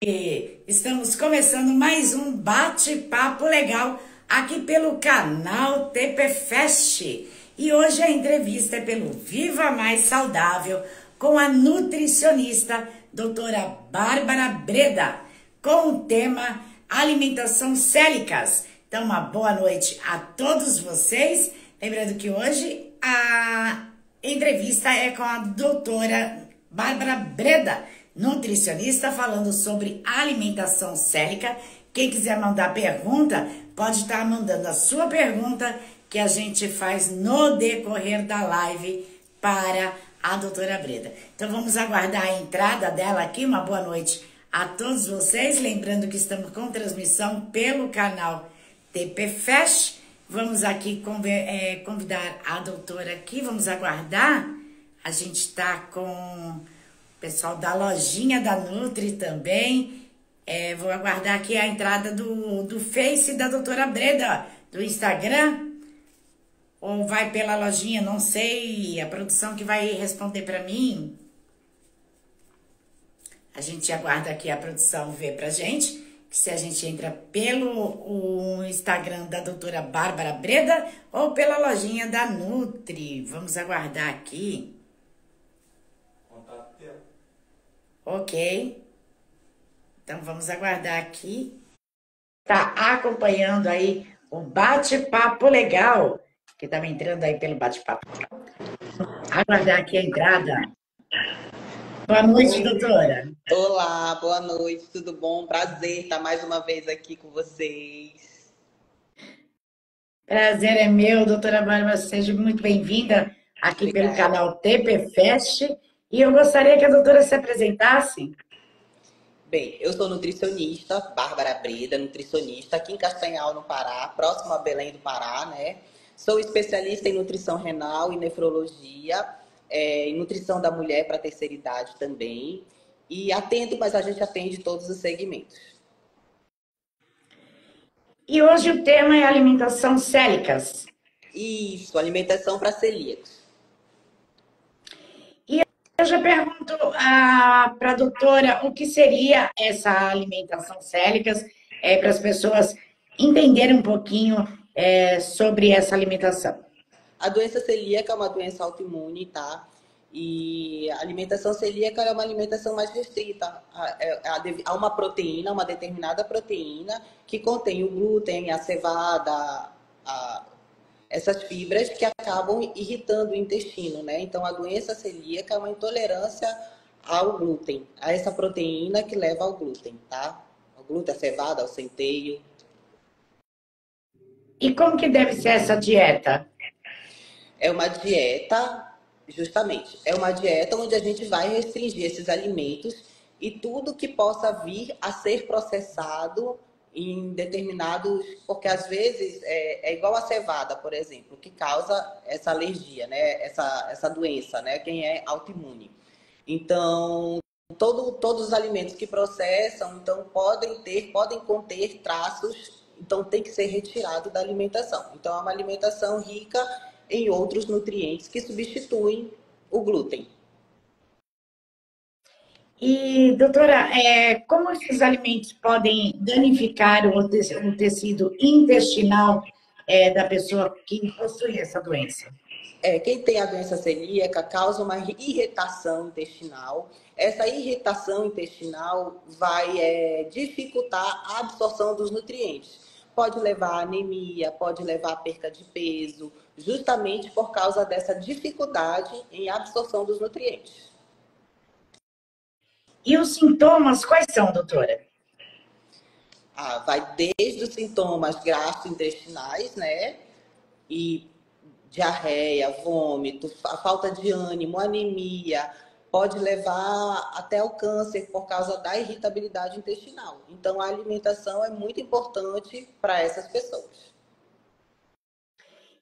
E estamos começando mais um bate-papo legal aqui pelo canal TP Fest. E hoje a entrevista é pelo Viva Mais Saudável com a nutricionista doutora Bárbara Breda, com o tema Alimentação Célicas. Então, uma boa noite a todos vocês. Lembrando que hoje a entrevista é com a doutora Bárbara Breda, nutricionista, falando sobre alimentação célica. Quem quiser mandar pergunta, pode estar mandando a sua pergunta, que a gente faz no decorrer da live para a doutora Breda. Então vamos aguardar a entrada dela aqui. Uma boa noite a todos vocês. Lembrando que estamos com transmissão pelo canal TP Fest. Vamos aqui convidar a doutora aqui. Vamos aguardar. A gente está com o pessoal da lojinha da Nutri também. Vou aguardar aqui a entrada do Face da doutora Breda, do Instagram. Ou vai pela lojinha, não sei. A produção que vai responder para mim. A gente aguarda aqui a produção ver pra gente. Que se a gente entra pelo Instagram da doutora Bárbara Breda ou pela lojinha da Nutri. Vamos aguardar aqui. Ok. Então, vamos aguardar aqui. Tá acompanhando aí o bate-papo legal, que estava entrando aí pelo bate-papo. Aguardar aqui a entrada. Boa noite, doutora. Olá, boa noite, tudo bom? Prazer estar mais uma vez aqui com vocês. Prazer é meu, doutora Bárbara. Seja muito bem-vinda aqui Obrigada. pelo canal TP Fest. E eu gostaria que a doutora se apresentasse. Bem, eu sou nutricionista, Bárbara Breda, nutricionista aqui em Castanhal, no Pará, próximo a Belém do Pará, né? Sou especialista em nutrição renal e nefrologia, em nutrição da mulher para terceira idade também. E atendo, mas a gente atende todos os segmentos. E hoje o tema é alimentação célicas. Isso, alimentação para celíacos. Eu já pergunto para a doutora o que seria essa alimentação célicas, para as pessoas entenderem um pouquinho sobre essa alimentação. A doença celíaca é uma doença autoimune, tá? E a alimentação celíaca é uma alimentação mais restrita a uma proteína, uma determinada proteína que contém o glúten, a cevada, essas fibras que acabam irritando o intestino, né? Então, a doença celíaca é uma intolerância ao glúten, a essa proteína que leva ao glúten, tá? O glúten, a cevada, ao centeio. E como que deve ser essa dieta? É uma dieta, justamente, é uma dieta onde a gente vai restringir esses alimentos e tudo que possa vir a ser processado em determinados... Porque, às vezes, é igual a cevada, por exemplo, que causa essa alergia, né? Essa doença, né? Quem é autoimune. Então, todos os alimentos que processam, então, podem conter traços, então tem que ser retirado da alimentação. Então, é uma alimentação rica em outros nutrientes que substituem o glúten. E, doutora, como esses alimentos podem danificar o tecido intestinal da pessoa que possui essa doença? Quem tem a doença celíaca causa uma irritação intestinal. Essa irritação intestinal vai dificultar a absorção dos nutrientes. Pode levar a anemia, pode levar a perca de peso, justamente por causa dessa dificuldade em absorção dos nutrientes. E os sintomas, quais são, doutora? Vai desde os sintomas gastrointestinais, né? E diarreia, vômito, a falta de ânimo, anemia, pode levar até ao câncer por causa da irritabilidade intestinal. Então, a alimentação é muito importante para essas pessoas.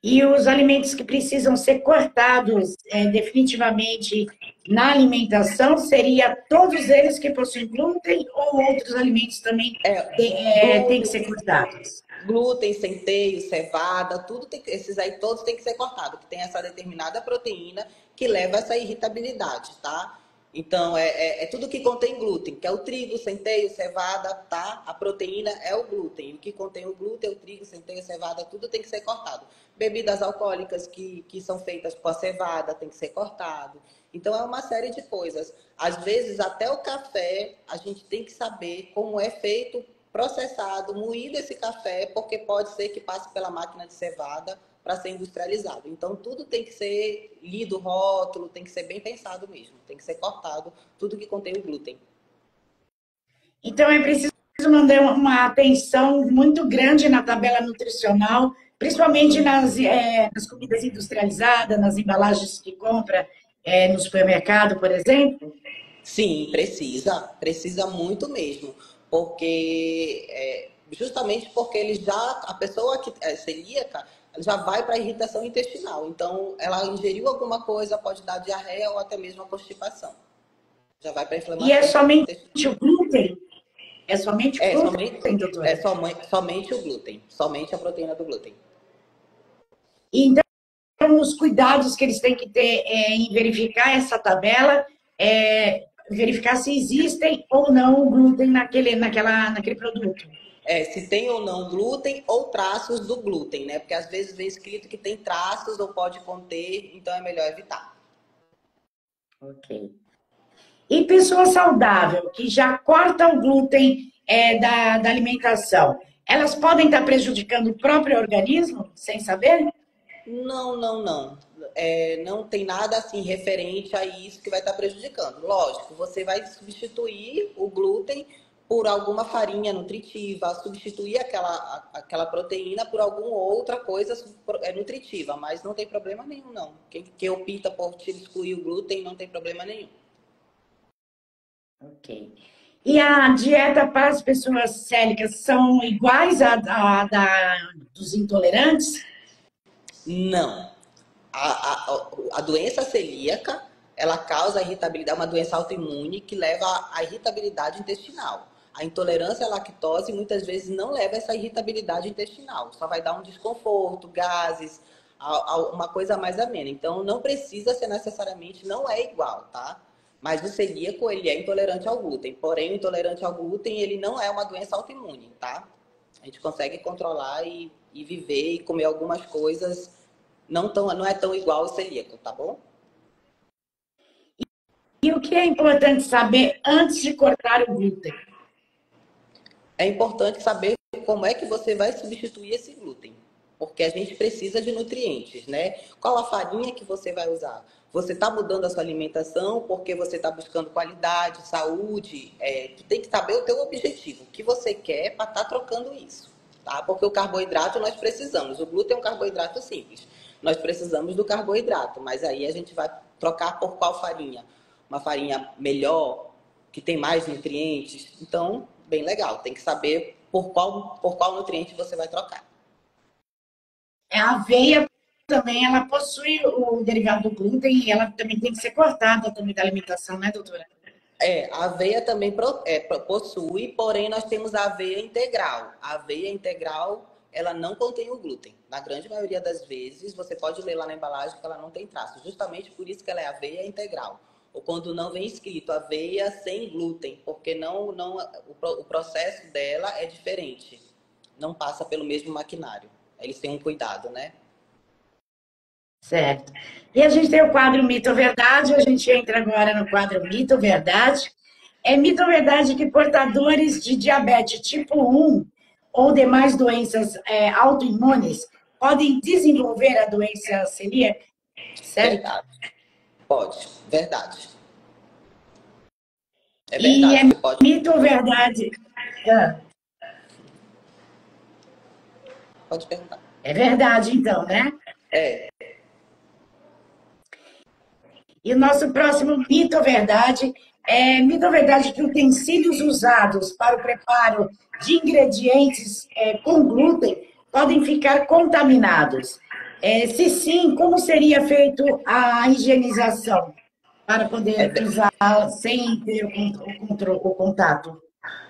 E os alimentos que precisam ser cortados definitivamente na alimentação, seria todos eles que possuem glúten ou outros alimentos também têm que ser cortados? Glúten, centeio, cevada, esses aí todos têm que ser cortados, que tem essa determinada proteína que leva a essa irritabilidade, tá? Então, é tudo que contém glúten, que é o trigo, centeio, cevada, tá? A proteína é o glúten. E o que contém o glúten, o trigo, centeio, cevada, tudo tem que ser cortado. Bebidas alcoólicas que são feitas com a cevada tem que ser cortado. Então, é uma série de coisas. Às vezes, até o café, a gente tem que saber como é feito, processado, moído esse café, porque pode ser que passe pela máquina de cevada para ser industrializado. Então, tudo tem que ser lido, rótulo, tem que ser bem pensado mesmo, tem que ser cortado, tudo que contém o glúten. Então, é preciso manter uma atenção muito grande na tabela nutricional, principalmente nas comidas industrializadas, nas embalagens que compra no supermercado, por exemplo. Sim, precisa muito mesmo, porque justamente porque a pessoa que é celíaca já vai para a irritação intestinal. Então, ela ingeriu alguma coisa, pode dar diarreia ou até mesmo a constipação. Já vai para a E é inflamação somente intestinal. o glúten? É somente o É glúten, doutora? somente o glúten, somente a proteína do glúten. Então, os cuidados que eles têm que ter em verificar essa tabela, verificar se existem ou não o glúten naquele produto. Se tem ou não glúten ou traços do glúten, né? Porque às vezes vem escrito que tem traços ou pode conter, então é melhor evitar. Ok. E pessoa saudável, que já corta o glúten da alimentação, elas podem estar prejudicando o próprio organismo, sem saber? Não, não, não. Não tem nada assim referente a isso que vai estar prejudicando. Lógico, você vai substituir o glúten por alguma farinha nutritiva, substituir aquela proteína por alguma outra coisa nutritiva, mas não tem problema nenhum, não. Quem opta por excluir o glúten não tem problema nenhum. Ok. E a dieta para as pessoas célicas são iguais dos intolerantes? Não. A doença celíaca, ela causa irritabilidade, uma doença autoimune que leva à irritabilidade intestinal. A intolerância à lactose muitas vezes não leva a essa irritabilidade intestinal, só vai dar um desconforto, gases, uma coisa mais amena. Então, não precisa ser necessariamente, não é igual, tá? Mas o celíaco, ele é intolerante ao glúten. Porém, o intolerante ao glúten, ele não é uma doença autoimune, tá? A gente consegue controlar e viver e comer algumas coisas não é tão igual ao celíaco, tá bom? E o que é importante saber antes de cortar o glúten? É importante saber como é que você vai substituir esse glúten, porque a gente precisa de nutrientes, né? Qual a farinha que você vai usar? Você está mudando a sua alimentação porque você está buscando qualidade, saúde? Tu tem que saber o teu objetivo, o que você quer para estar trocando isso, tá? Porque o carboidrato nós precisamos, o glúten é um carboidrato simples. Nós precisamos do carboidrato, mas aí a gente vai trocar por qual farinha? Uma farinha melhor, que tem mais nutrientes. Então, bem legal. Tem que saber por qual nutriente você vai trocar. A aveia também, ela possui o derivado do glúten e ela também tem que ser cortada também da alimentação, né, doutora? A aveia também possui, porém nós temos a aveia integral. A aveia integral, ela não contém o glúten. Na grande maioria das vezes, você pode ler lá na embalagem que ela não tem traço. Justamente por isso que ela é aveia integral. Ou quando não vem escrito aveia sem glúten, porque o processo dela é diferente. Não passa pelo mesmo maquinário. Eles têm um cuidado, né? Certo. E a gente tem o quadro Mito ou Verdade, a gente entra agora no quadro Mito ou Verdade. É mito ou verdade que portadores de diabetes tipo 1 ou demais doenças autoimunes podem desenvolver a doença celíaca? Certo? Verdade. Pode. Verdade. É E é verdade. Você pode. mito ou verdade? Ah, Pode perguntar. é verdade, então, né? É. E o nosso próximo mito ou verdade é mito ou verdade que utensílios usados para o preparo de ingredientes com glúten podem ficar contaminados. Se sim, como seria feito a higienização para É, poder ver- usar sem ter o contato?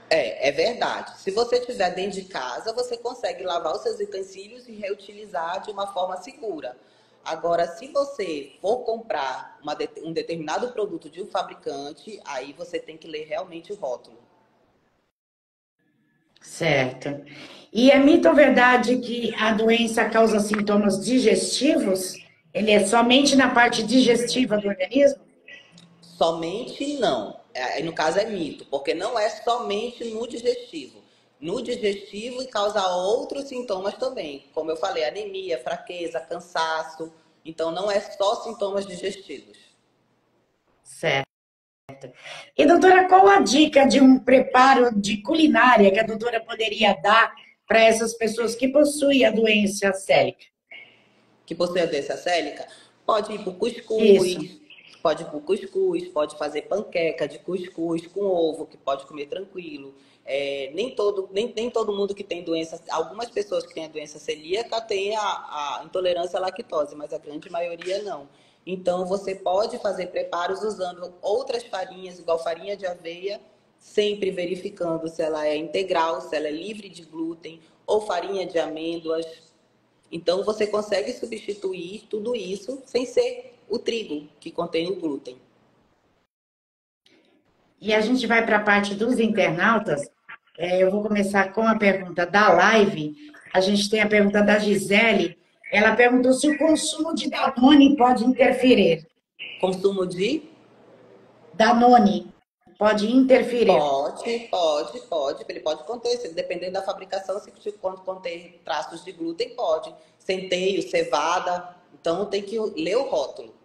é verdade. Se você estiver dentro de casa, você consegue lavar os seus utensílios e reutilizar de uma forma segura. Agora, se você for comprar um determinado produto de um fabricante, aí você tem que ler realmente o rótulo. Certo. E é mito ou verdade que a doença causa sintomas digestivos? Ele é somente na parte digestiva do organismo? Somente não. Aí no caso é mito, porque não é somente no digestivo. No digestivo e causa outros sintomas também. Como eu falei, anemia, fraqueza, cansaço. Então não é só sintomas digestivos. Certo. E, doutora, qual a dica de um preparo de culinária que a doutora poderia dar para essas pessoas que possuem a doença célica? Que possui a doença célica, pode ir para o Isso. cuscuz, pode ir para o cuscuz, pode fazer panqueca de cuscuz com ovo, que pode comer tranquilo. Nem todo mundo que tem doença, algumas pessoas que têm a doença celíaca têm a intolerância à lactose, mas a grande maioria não. Então, você pode fazer preparos usando outras farinhas, igual farinha de aveia, sempre verificando se ela é integral, se ela é livre de glúten, ou farinha de amêndoas. Então, você consegue substituir tudo isso sem ser o trigo, que contém o glúten. E a gente vai para a parte dos internautas. Eu vou começar com a pergunta da live. A gente tem a pergunta da Gisele. Ela perguntou se o consumo de Danone pode interferir. Consumo de? Danone pode interferir. Pode. Ele pode conter, dependendo da fabricação, se quando conter traços de glúten, pode. Centeio, cevada. Então, tem que ler o rótulo.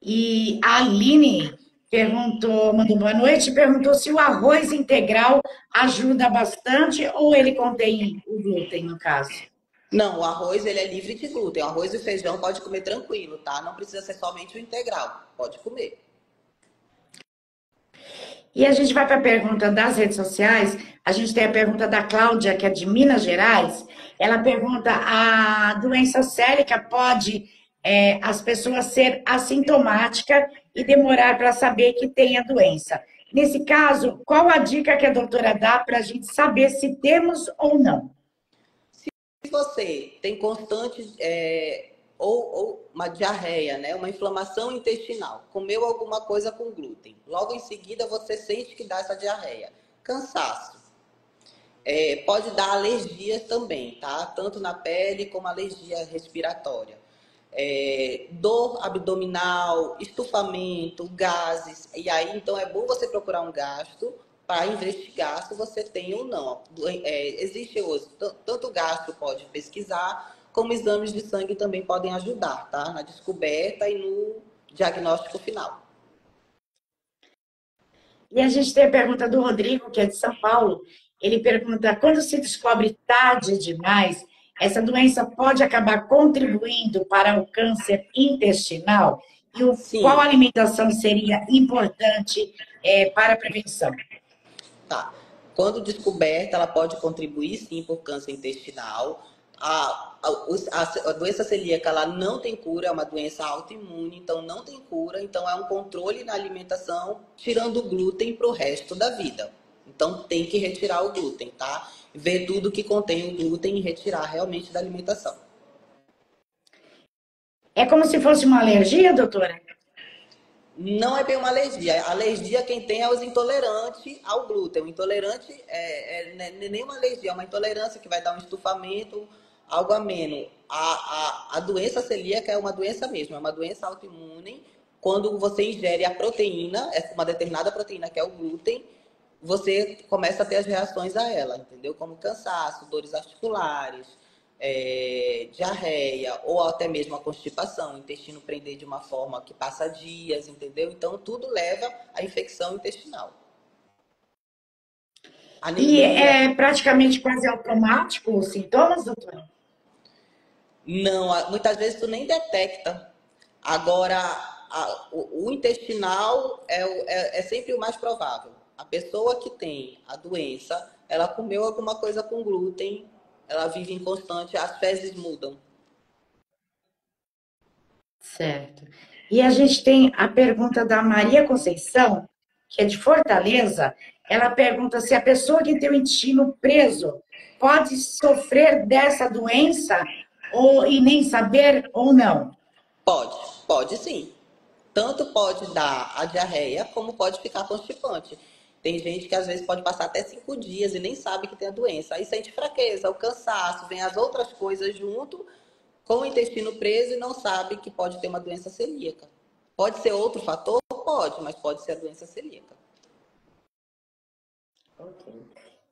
E a Aline perguntou, mandou boa noite, perguntou se o arroz integral ajuda bastante ou ele contém o glúten, no caso. Não, o arroz ele é livre de glúten. O arroz e o feijão pode comer tranquilo, tá? Não precisa ser somente o integral. Pode comer. E a gente vai para a pergunta das redes sociais. A gente tem a pergunta da Cláudia, que é de Minas Gerais. Ela pergunta: a doença célica pode as pessoas ser assintomática e demorar para saber que tem a doença? Nesse caso, qual a dica que a doutora dá para a gente saber se temos ou não? Se você tem constante ou uma diarreia, né, uma inflamação intestinal, comeu alguma coisa com glúten, logo em seguida você sente que dá essa diarreia, cansaço, pode dar alergias também, tá? Tanto na pele como alergia respiratória. Dor abdominal, estufamento, gases. E aí, então, é bom você procurar um gastro para investigar se você tem ou não. Existe hoje, tanto o gastro pode pesquisar, como exames de sangue também podem ajudar, tá? Na descoberta e no diagnóstico final. E a gente tem a pergunta do Rodrigo, que é de São Paulo. Ele pergunta: quando se descobre tarde demais, essa doença pode acabar contribuindo para o câncer intestinal? E qual Sim, alimentação seria importante para a prevenção? tá. Quando descoberta, ela pode contribuir sim por câncer intestinal. A doença celíaca ela não tem cura, é uma doença autoimune, então não tem cura, então é um controle na alimentação, tirando o glúten para o resto da vida. Então tem que retirar o glúten, tá? Ver tudo que contém o glúten e retirar realmente da alimentação. É como se fosse uma alergia, doutora? Não é bem uma alergia. A alergia quem tem é os intolerantes ao glúten. O intolerante não é nem uma alergia, é uma intolerância que vai dar um estufamento, algo ameno. A doença celíaca é uma doença mesmo, é uma doença autoimune. Quando você ingere a proteína, uma determinada proteína que é o glúten, você começa a ter as reações a ela, entendeu? Como cansaço, dores articulares, diarreia ou até mesmo a constipação, o intestino prender de uma forma que passa dias, entendeu? Então, tudo leva à infecção intestinal. E Anemia. é praticamente quase automático os sintomas, doutora? Não, muitas vezes tu nem detecta. Agora, o intestinal é sempre o mais provável. A pessoa que tem a doença, ela comeu alguma coisa com glúten, ela vive inconstante, as fezes mudam. Certo. E a gente tem a pergunta da Maria Conceição, que é de Fortaleza. Ela pergunta se a pessoa que tem o intestino preso pode sofrer dessa doença e nem saber ou não? Pode sim. Tanto pode dar a diarreia, como pode ficar constipante. Tem gente que às vezes pode passar até 5 dias e nem sabe que tem a doença. Aí sente fraqueza, o cansaço, vem as outras coisas junto com o intestino preso e não sabe que pode ter uma doença celíaca. Pode ser outro fator? Pode, mas pode ser a doença celíaca. Ok.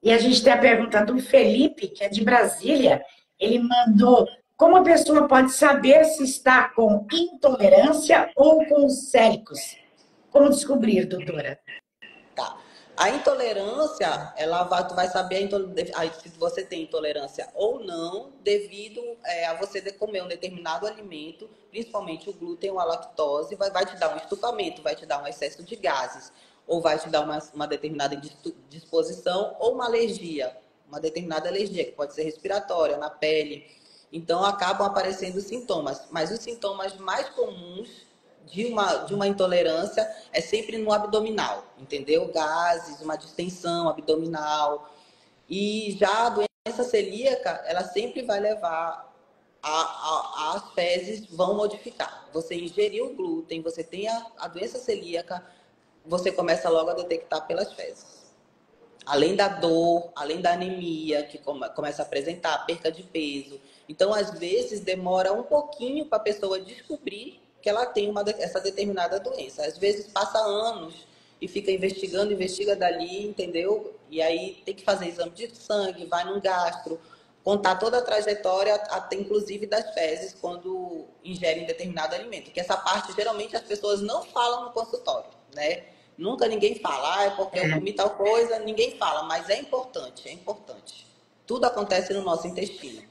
E a gente tem a pergunta do Felipe, que é de Brasília. Ele mandou: como a pessoa pode saber se está com intolerância ou com célicos? Como descobrir, doutora? Tá. A intolerância, tu vai saber se você tem intolerância ou não, devido a você comer um determinado alimento, principalmente o glúten ou a lactose, vai te dar um estufamento, vai te dar um excesso de gases, ou vai te dar uma determinada disposição, ou uma determinada alergia, que pode ser respiratória, na pele. Então, acabam aparecendo sintomas. Mas os sintomas mais comuns de uma intolerância é sempre no abdominal, entendeu? Gases, uma distensão abdominal. E já a doença celíaca, ela sempre vai levar as fezes vão modificar. Você ingeriu o glúten, você tem a doença celíaca, você começa logo a detectar pelas fezes. Além da dor, além da anemia, que começa a apresentar, perca de peso. Então, às vezes, demora um pouquinho para a pessoa descobrir que ela tem essa determinada doença. Às vezes, passa anos e fica investigando, investiga dali, entendeu? E aí tem que fazer exame de sangue, vai num gastro, contar toda a trajetória, até inclusive das fezes, quando ingerem determinado alimento. Que essa parte, geralmente, as pessoas não falam no consultório, né? Nunca ninguém fala, é porque eu comi tal coisa, ninguém fala, mas é importante, é importante. Tudo acontece no nosso intestino.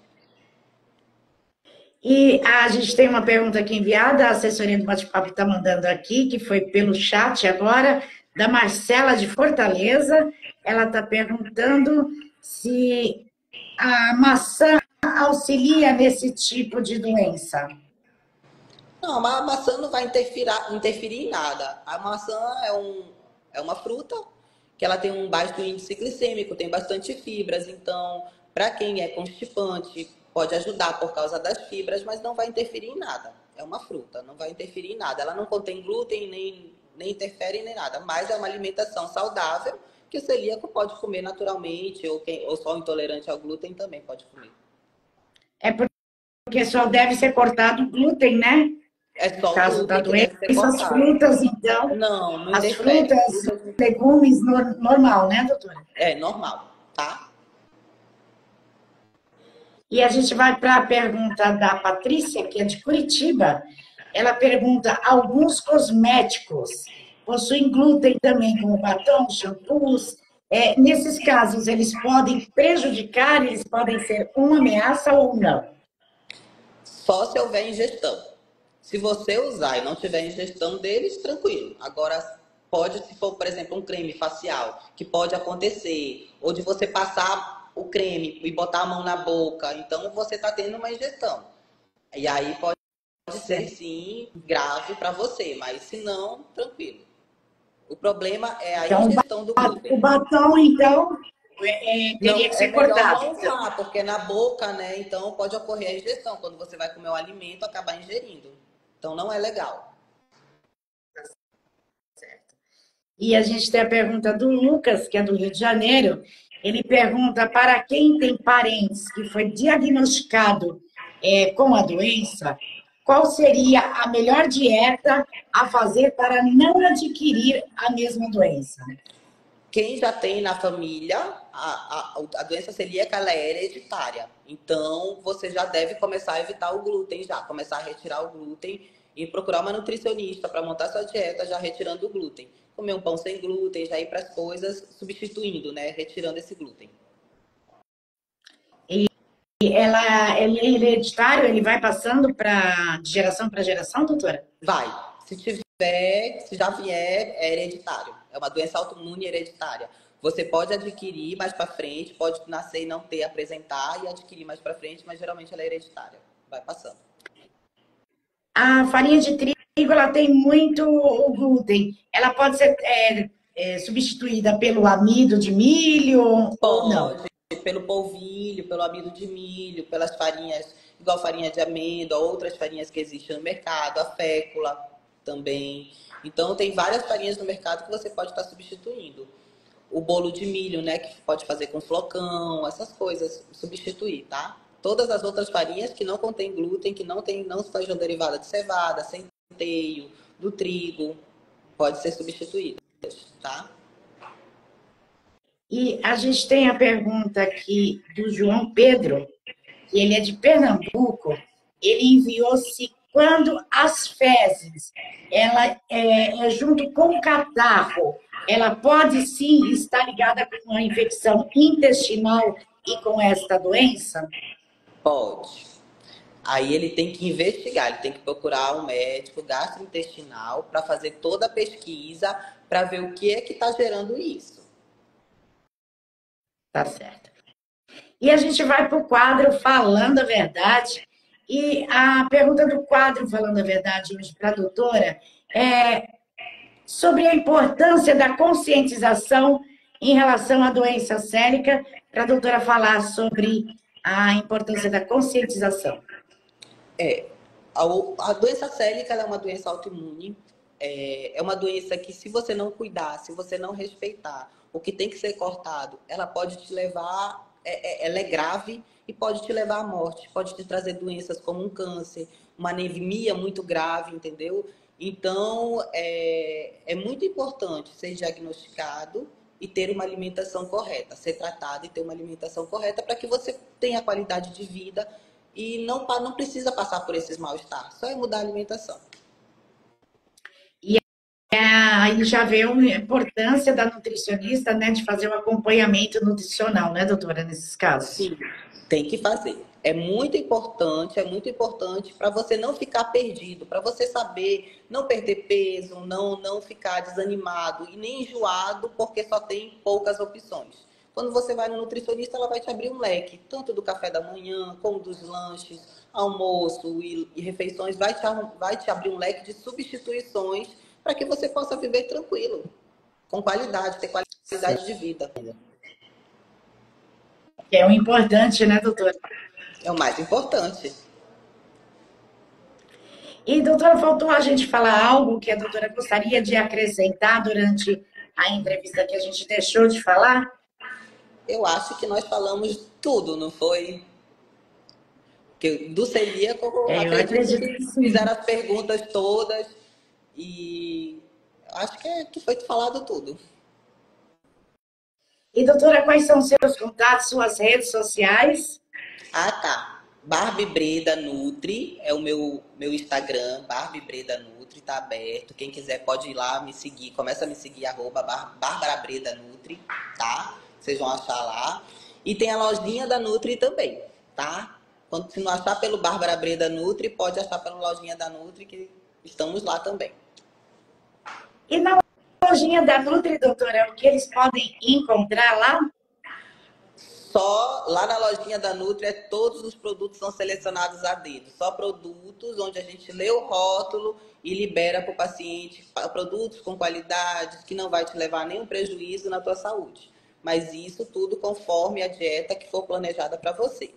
E a gente tem uma pergunta aqui enviada, a assessoria do bate-papo está mandando aqui, que foi pelo chat agora, da Marcela de Fortaleza. Ela está perguntando se a maçã auxilia nesse tipo de doença. Não, a maçã não vai interferir em nada. A maçã é uma fruta que ela tem um baixo índice glicêmico, tem bastante fibras, então, para quem é constipante, pode ajudar por causa das fibras, mas não vai interferir em nada. É uma fruta, não vai interferir em nada. Ela não contém glúten, nem interfere nem nada, mas é uma alimentação saudável que o celíaco pode comer naturalmente, ou só intolerante ao glúten também pode comer. É porque só deve ser cortado o glúten, né? É No só o caso da glúten que doença, deve ser as cortado. frutas, então, Não as interfere. frutas, legumes, normal, né, doutora? É normal, tá? E a gente vai para a pergunta da Patrícia, que é de Curitiba. Ela pergunta: alguns cosméticos possuem glúten também, como batom, shampoos. Nesses casos, eles podem prejudicar, eles podem ser uma ameaça ou não? Só se houver ingestão. Se você usar e não tiver ingestão deles, tranquilo. Agora, pode, se for, por exemplo, um creme facial, que pode acontecer, ou de você passar o creme e botar a mão na boca, então você está tendo uma ingestão. E aí pode ser, sim, grave para você, mas se não, tranquilo. O problema é a Então, ingestão do glúten. o batom, então, teria Não, que é ser melhor cortado. não usar, porque na boca, né? Então pode ocorrer a ingestão. Quando você vai comer o alimento, acabar ingerindo. Então não é legal. E a gente tem a pergunta do Lucas, que é do Rio de Janeiro. Ele pergunta: para quem tem parentes que foi diagnosticado com a doença, qual seria a melhor dieta a fazer para não adquirir a mesma doença? Quem já tem na família, a doença celíaca ela é hereditária. Então você já deve começar a evitar o glúten já, começar a retirar o glúten e procurar uma nutricionista para montar sua dieta já retirando o glúten. Comer um pão sem glúten, já ir para as coisas substituindo, né? Retirando esse glúten. E ele é hereditário? Ele vai passando de geração para geração, doutora? Vai. Se já vier, é hereditário. É uma doença autoimune hereditária. Você pode adquirir mais para frente, pode nascer e não ter, apresentar e adquirir mais para frente, mas geralmente ela é hereditária. Vai passando. A farinha de trigo, ela tem muito o glúten. Ela pode ser substituída pelo amido de milho ou não? Pode, pelo polvilho, pelo amido de milho, pelas farinhas, igual farinha de amêndoa, outras farinhas que existem no mercado, a fécula também. Então, tem várias farinhas no mercado que você pode estar substituindo. O bolo de milho, né, que pode fazer com flocão, essas coisas, substituir, tá? Todas as outras farinhas que não contêm glúten, que não sejam derivadas de cevada, centeio, do trigo, pode ser substituídas, tá? E a gente tem a pergunta aqui do João Pedro, que ele é de Pernambuco. Ele enviou se quando as fezes, ela é junto com o catarro, ela pode sim estar ligada com uma infecção intestinal e com esta doença? Pode. Aí ele tem que investigar, ele tem que procurar um médico gastrointestinal para fazer toda a pesquisa para ver o que é que está gerando isso. Tá certo. E a gente vai para o quadro Falando a Verdade. E a pergunta do quadro Falando a Verdade hoje para a doutora é sobre a importância da conscientização em relação à doença célica, para a doutora falar sobre a importância da conscientização. A doença célica é uma doença autoimune, é uma doença que, se você não cuidar, se você não respeitar o que tem que ser cortado, ela pode te levar, ela é grave e pode te levar à morte, pode te trazer doenças como um câncer, uma anemia muito grave, entendeu? Então, é muito importante ser diagnosticado e ter uma alimentação correta, ser tratado e ter uma alimentação correta para que você tenha qualidade de vida e não precisa passar por esses mal-estar, só é mudar a alimentação. E aí já vê a importância da nutricionista, né, de fazer o acompanhamento nutricional, né, doutora, nesses casos? Sim, tem que fazer. É muito importante para você não ficar perdido, para você saber não perder peso, não ficar desanimado e nem enjoado porque só tem poucas opções. Quando você vai no nutricionista, ela vai te abrir um leque, tanto do café da manhã, como dos lanches, almoço e refeições, vai te abrir um leque de substituições para que você possa viver tranquilo, com qualidade, ter qualidade de vida. Que é o importante, né, doutora? É o mais importante. E, doutora, faltou a gente falar algo que a doutora gostaria de acrescentar durante a entrevista que a gente deixou de falar? Eu acho que nós falamos tudo, não foi? Que do celíaco, Eu acredito que que sim. fizeram as perguntas todas e acho que foi falado tudo. E, doutora, quais são os seus contatos, suas redes sociais? Ah, tá. Barbie Breda Nutri é o meu Instagram, Barbie Breda Nutri, tá aberto. Quem quiser pode ir lá me seguir, começa a me seguir, Bárbara Breda Nutri, tá? Vocês vão achar lá. E tem a lojinha da Nutri também, tá? Se não achar pelo Bárbara Breda Nutri, pode achar pela lojinha da Nutri, que estamos lá também. E na lojinha da Nutri, doutora, o que eles podem encontrar lá? Só lá na lojinha da Nutri, todos os produtos são selecionados a dedo. Só produtos onde a gente lê o rótulo e libera para o paciente produtos com qualidade, que não vai te levar nenhum prejuízo na tua saúde. Mas isso tudo conforme a dieta que for planejada para você.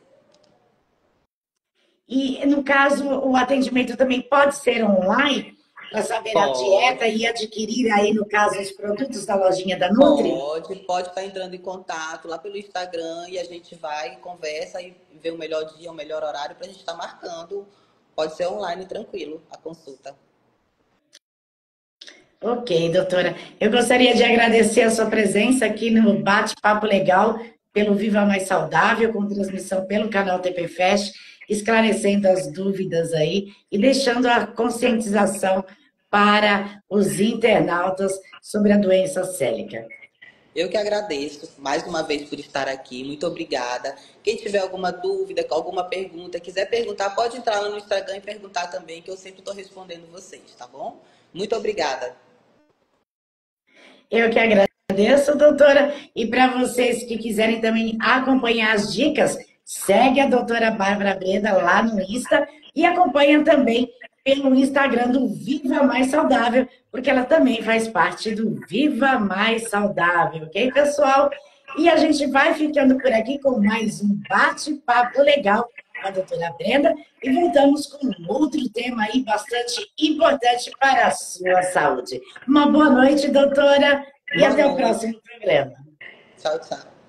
E, no caso, o atendimento também pode ser online, para saber a dieta e adquirir aí, no caso, os produtos da lojinha da Nutri? Pode estar entrando em contato lá pelo Instagram e a gente vai, conversa e vê o melhor dia, o melhor horário para a gente estar marcando. Pode ser online, tranquilo, a consulta. Ok, doutora. Eu gostaria de agradecer a sua presença aqui no Bate-Papo Legal pelo Viva Mais Saudável, com transmissão pelo canal TP Fest, esclarecendo as dúvidas aí e deixando a conscientização para os internautas sobre a doença célica. Eu que agradeço mais uma vez por estar aqui, muito obrigada. Quem tiver alguma dúvida, alguma pergunta, quiser perguntar, pode entrar lá no Instagram e perguntar também, que eu sempre estou respondendo vocês, tá bom? Muito obrigada. Eu que agradeço, doutora. E para vocês que quiserem também acompanhar as dicas, segue a doutora Bárbara Breda lá no Insta e acompanha também pelo Instagram do Viva Mais Saudável, porque ela também faz parte do Viva Mais Saudável, ok, pessoal? E a gente vai ficando por aqui com mais um bate-papo legal com a doutora Brenda e voltamos com um outro tema aí bastante importante para a sua saúde. Uma boa noite, doutora, e Boa até o noite. próximo programa. Tchau, tchau.